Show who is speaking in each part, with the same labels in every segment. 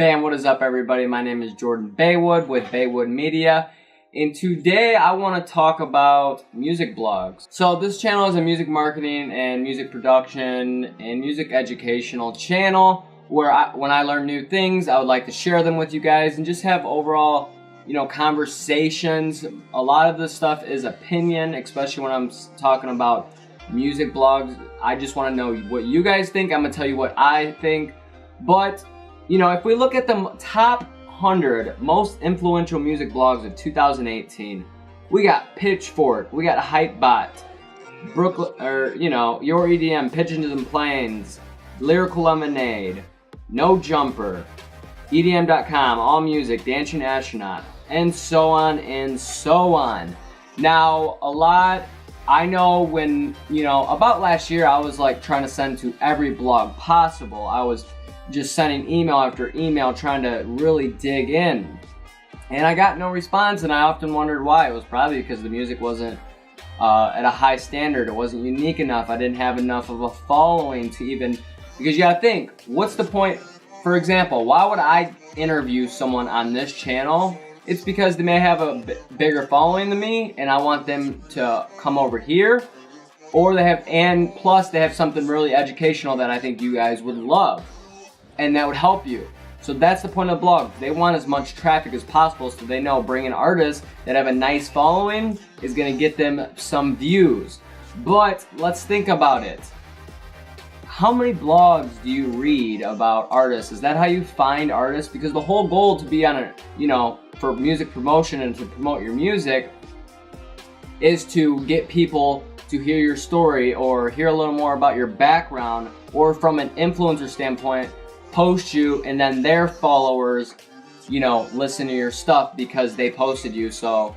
Speaker 1: Bam, what is up everybody? My name is Jordan Baywood with Baywood Media, and today I want to talk about music blogs. So this channel is a music marketing and music production and music educational channel where when I learn new things, I would like to share them with you guys and just have overall, conversations. A lot of this stuff is opinion, especially when I'm talking about music blogs. I just want to know what you guys think. I'm going to tell you what I think. But if we look at the top 100 most influential music blogs of 2018, we got Pitchfork, we got Hypebot, Brooklyn, Your EDM, Pigeons and Planes, Lyrical Lemonade, No Jumper, EDM.com, All Music, Dancing Astronaut, and so on and so on. Now, I know when, about last year, I was like trying to send to every blog possible. I was just sending email after email trying to really dig in, and I got no response, and I often wondered why. It was probably because the music wasn't at a high standard. It wasn't unique enough. I didn't have enough of a following to even, because you gotta think, what's the point? For example, why would I interview someone on this channel? It's because they may have a bigger following than me, and I want them to come over here, or and plus they have something really educational that I think you guys would love, and that would help you. So that's the point of the blog. They want as much traffic as possible, so they know bringing artists that have a nice following is going to get them some views. But let's think about it. How many blogs do you read about artists? Is that how you find artists? Because the whole goal to be on for music promotion and to promote your music is to get people to hear your story or hear a little more about your background, or from an influencer standpoint, post you, and then their followers, listen to your stuff because they posted you. So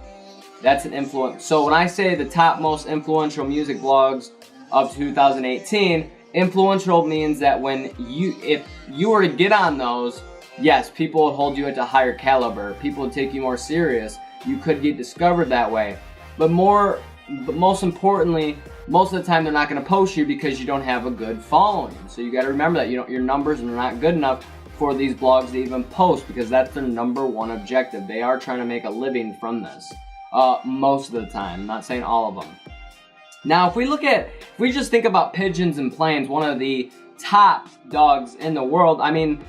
Speaker 1: that's an influence. So when I say the top most influential music blogs of 2018, influential means that if you were to get on those, yes, people would hold you at a higher caliber. People would take you more serious. You could get discovered that way. But most importantly, most of the time they're not going to post you because you don't have a good following. So you got to remember that your numbers are not good enough for these blogs to even post, because that's their number one objective. They are trying to make a living from this most of the time. I'm not saying all of them. Now, if we just think about Pigeons and Planes, one of the top dogs in the world. I mean,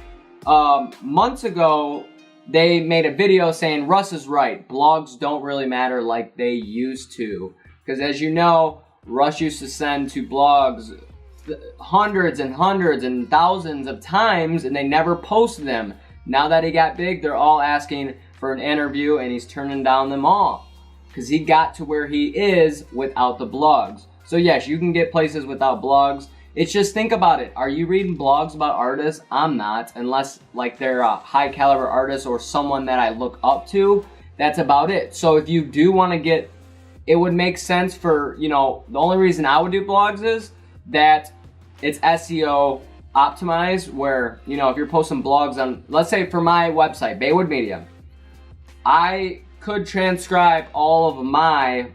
Speaker 1: months ago, they made a video saying Russ is right. Blogs don't really matter like they used to. Because as you know, Russ used to send to blogs hundreds and hundreds and thousands of times, and they never posted them. Now that he got big, they're all asking for an interview, and he's turning down them all. Because he got to where he is without the blogs. So yes, you can get places without blogs. It's just, think about it. Are you reading blogs about artists? I'm not, unless like they're a high caliber artist or someone that I look up to. That's about it. So if you do want to get, it would make sense for, the only reason I would do blogs is that it's SEO optimized, where, if you're posting blogs on, let's say for my website, Baywood Media, I could transcribe all of my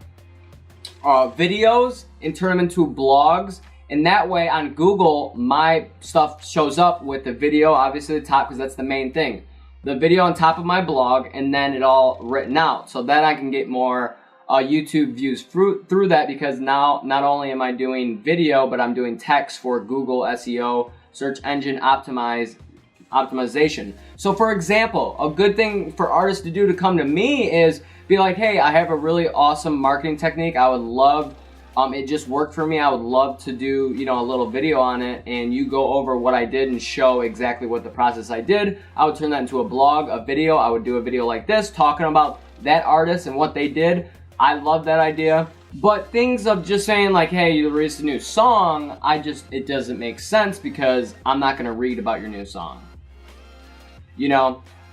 Speaker 1: videos and turn them into blogs. And that way on Google, my stuff shows up with the video, obviously at the top, because that's the main thing. The video on top of my blog, and then it all written out. So then I can get more YouTube views through that, because now not only am I doing video, but I'm doing text for Google SEO, search engine optimization. So for example, a good thing for artists to do to come to me is be like, hey, I have a really awesome marketing technique. I would love, it just worked for me. I would love to do, a little video on it, and you go over what I did and show exactly what the process I did. I would turn that into a blog, a video. I would do a video like this talking about that artist and what they did. I love that idea. But things of just saying like, hey, you released a new song, it doesn't make sense, because I'm not going to read about your new song.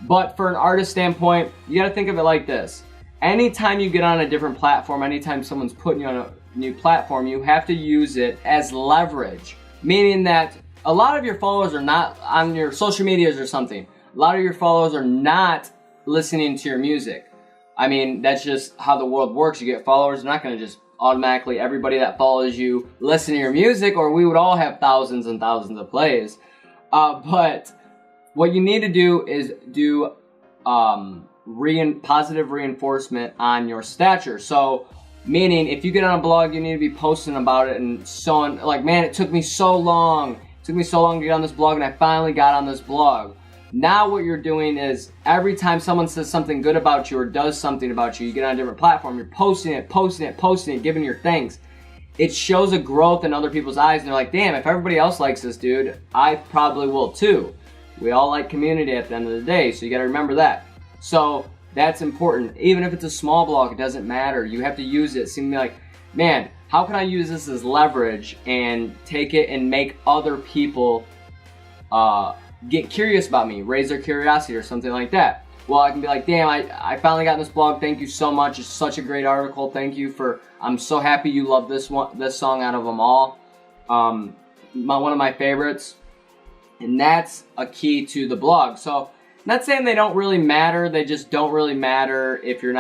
Speaker 1: But for an artist standpoint, you got to think of it like this. Anytime you get on a different platform, anytime someone's putting you on a new platform, you have to use it as leverage. Meaning that a lot of your followers are not on your social medias or something. A lot of your followers are not listening to your music. I mean, that's just how the world works. You get followers, they're not going to just automatically, everybody that follows you listen to your music, or we would all have thousands and thousands of plays. But what you need to do is do positive reinforcement on your stature. So, meaning if you get on a blog, you need to be posting about it and showing, like, man, it took me so long. It took me so long to get on this blog, and I finally got on this blog. Now what you're doing is every time someone says something good about you or does something about you, you get on a different platform, you're posting it, giving your thanks. It shows a growth in other people's eyes, and they're like, damn, if everybody else likes this dude, I probably will too. We all like community at the end of the day, so you gotta remember that. So that's important. Even if it's a small blog, it doesn't matter. You have to use it. Seem to be like, man, how can I use this as leverage and take it and make other people get curious about me, raise their curiosity or something like that. Well, I can be like, damn, I finally got this blog. Thank you so much. It's such a great article. Thank you for, I'm so happy you love this song out of them all. One of my favorites. And that's a key to the blog. So, not saying they don't really matter. They just don't really matter if you're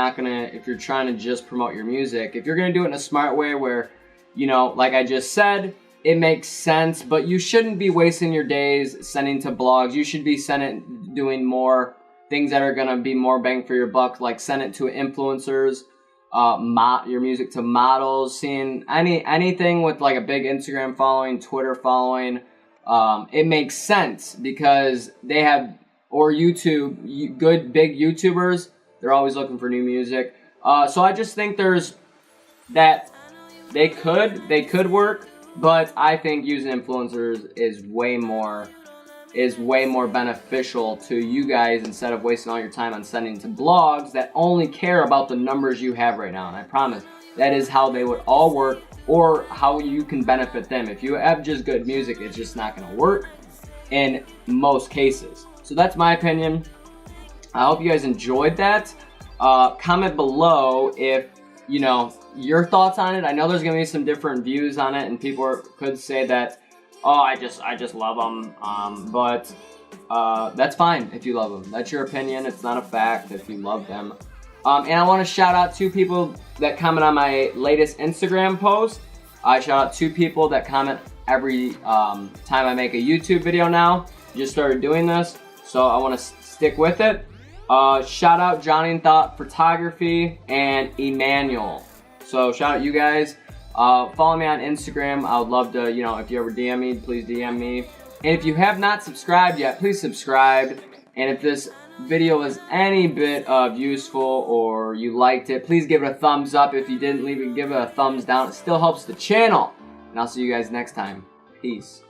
Speaker 1: trying to just promote your music. If you're gonna do it in a smart way where, you know, like I just said, it makes sense, but you shouldn't be wasting your days sending to blogs. You should be doing more things that are going to be more bang for your buck, like send it to influencers, your music to models, seeing anything with like a big Instagram following, Twitter following. It makes sense because they have, or YouTube, good big YouTubers, they're always looking for new music. So I just think they could work. But I think using influencers is way more beneficial to you guys instead of wasting all your time on sending to blogs that only care about the numbers you have right now. And I promise that is how they would all work, or how you can benefit them. If you have just good music, it's just not going to work in most cases. So that's my opinion. I hope you guys enjoyed that. Comment below if, you know, your thoughts on it. I know there's gonna be some different views on it, and people could say that, oh, I just love them. But that's fine if you love them. That's your opinion. It's not a fact if you love them. And I want to shout out 2 people that comment on my latest Instagram post. I shout out 2 people that comment every time I make a YouTube video now. Just started doing this, so I want to stick with it. Shout out Johnny and Thought Photography and Emmanuel. So shout out you guys. Follow me on Instagram. I would love to, you know, if you ever DM me, please DM me. And if you have not subscribed yet, please subscribe. And if this video was any bit of useful or you liked it, please give it a thumbs up. If you didn't, leave it, give it a thumbs down. It still helps the channel. And I'll see you guys next time. Peace.